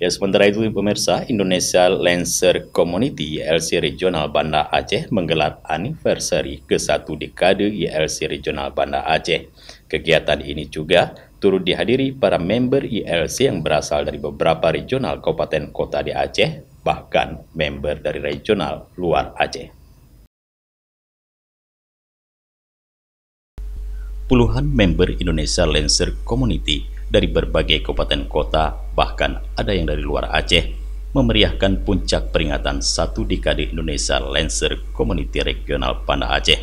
Ya, sementara itu pemirsa, Indonesia Lancer Community YLC Regional Banda Aceh menggelar anniversary ke-1 dekade YLC Regional Banda Aceh. Kegiatan ini juga turut dihadiri para member YLC yang berasal dari beberapa regional kabupaten kota di Aceh, bahkan member dari regional luar Aceh. Puluhan member Indonesia Lancer Community dari berbagai kabupaten kota, bahkan ada yang dari luar Aceh, memeriahkan puncak peringatan 1 dekade Indonesia Lancer Community Regional Banda Aceh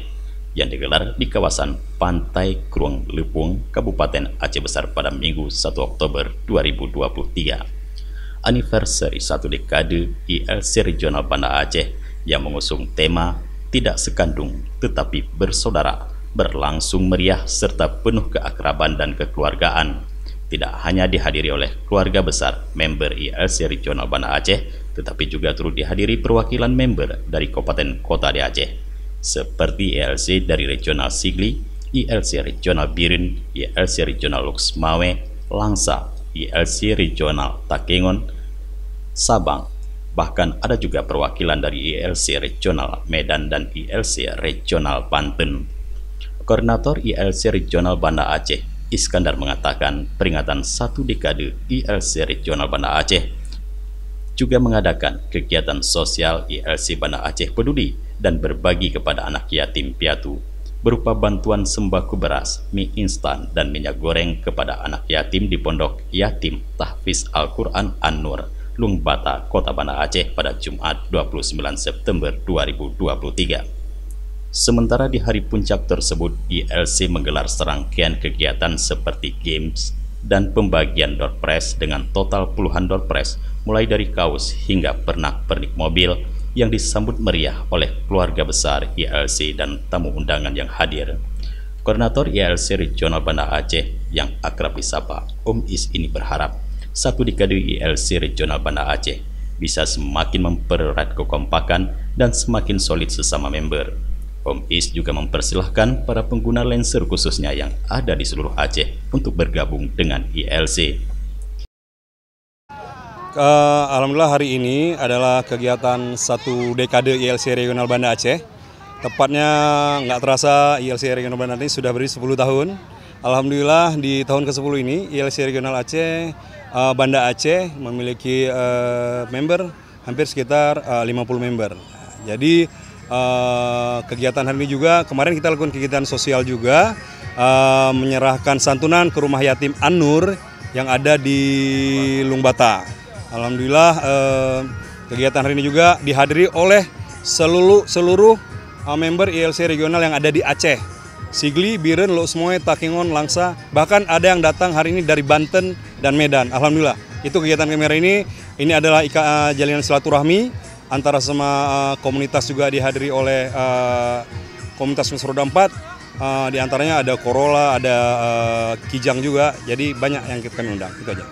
yang digelar di kawasan Pantai Krueng Lepung, Kabupaten Aceh Besar pada Minggu 1 Oktober 2023. Anniversary 1 dekade YLC Regional Banda Aceh yang mengusung tema Tidak Sekandung Tetapi Bersaudara berlangsung meriah serta penuh keakraban dan kekeluargaan. Tidak hanya dihadiri oleh keluarga besar member YLC Regional Banda Aceh, tetapi juga turut dihadiri perwakilan member dari kabupaten kota di Aceh, seperti YLC dari Regional Sigli, YLC Regional Biren, YLC Regional Luxmawe, Langsa, YLC Regional Takengon, Sabang. Bahkan ada juga perwakilan dari YLC Regional Medan dan YLC Regional Banten. Koordinator YLC Regional Banda Aceh Iskandar mengatakan peringatan 1 dekade YLC Regional Banda Aceh juga mengadakan kegiatan sosial YLC Banda Aceh Peduli dan berbagi kepada anak yatim piatu berupa bantuan sembako beras, mie instan, dan minyak goreng kepada anak yatim di Pondok Yatim Tahfiz Al-Quran An-Nur, Lungbata, Kota Banda Aceh pada Jumat 29 September 2023. Sementara di hari puncak tersebut, YLC menggelar serangkaian kegiatan seperti games dan pembagian door prize dengan total puluhan door prize, mulai dari kaos hingga pernak-pernik mobil yang disambut meriah oleh keluarga besar YLC dan tamu undangan yang hadir. Koordinator YLC Regional Banda Aceh yang akrab disapa Om Is ini berharap 1 dekade YLC Regional Banda Aceh bisa semakin mempererat kekompakan dan semakin solid sesama member. Om Is juga mempersilahkan para pengguna Lancer khususnya yang ada di seluruh Aceh untuk bergabung dengan YLC. Alhamdulillah hari ini adalah kegiatan 1 dekade YLC Regional Banda Aceh. Tepatnya nggak terasa YLC Regional Banda Aceh sudah berdiri 10 tahun. Alhamdulillah di tahun ke-10 ini YLC Regional Aceh Banda Aceh memiliki member hampir sekitar 50 member. Jadi kegiatan hari ini juga kemarin kita lakukan kegiatan sosial juga, menyerahkan santunan ke rumah yatim An-Nur yang ada di Lungbata. Alhamdulillah kegiatan hari ini juga dihadiri oleh seluruh member YLC regional yang ada di Aceh, Sigli, Biren, Luxmawe, Takengon, Langsa, bahkan ada yang datang hari ini dari Banten dan Medan. Alhamdulillah itu kegiatan kami hari ini adalah jalinan silaturahmi antara sama komunitas, juga dihadiri oleh komunitas Nusa Roda 4, di antaranya ada Corolla, ada Kijang juga, jadi banyak yang kami undang, itu aja.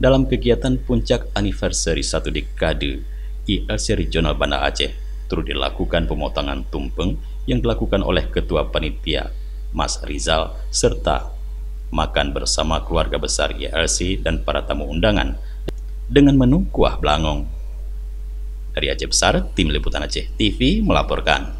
Dalam kegiatan puncak anniversary 1 dekade YLC Regional Banda Aceh, turut dilakukan pemotongan tumpeng yang dilakukan oleh Ketua Panitia Mas Rizal, serta makan bersama keluarga besar YLC dan para tamu undangan dengan menu kuah belangong. Dari Aceh Besar, Tim Liputan Aceh TV melaporkan.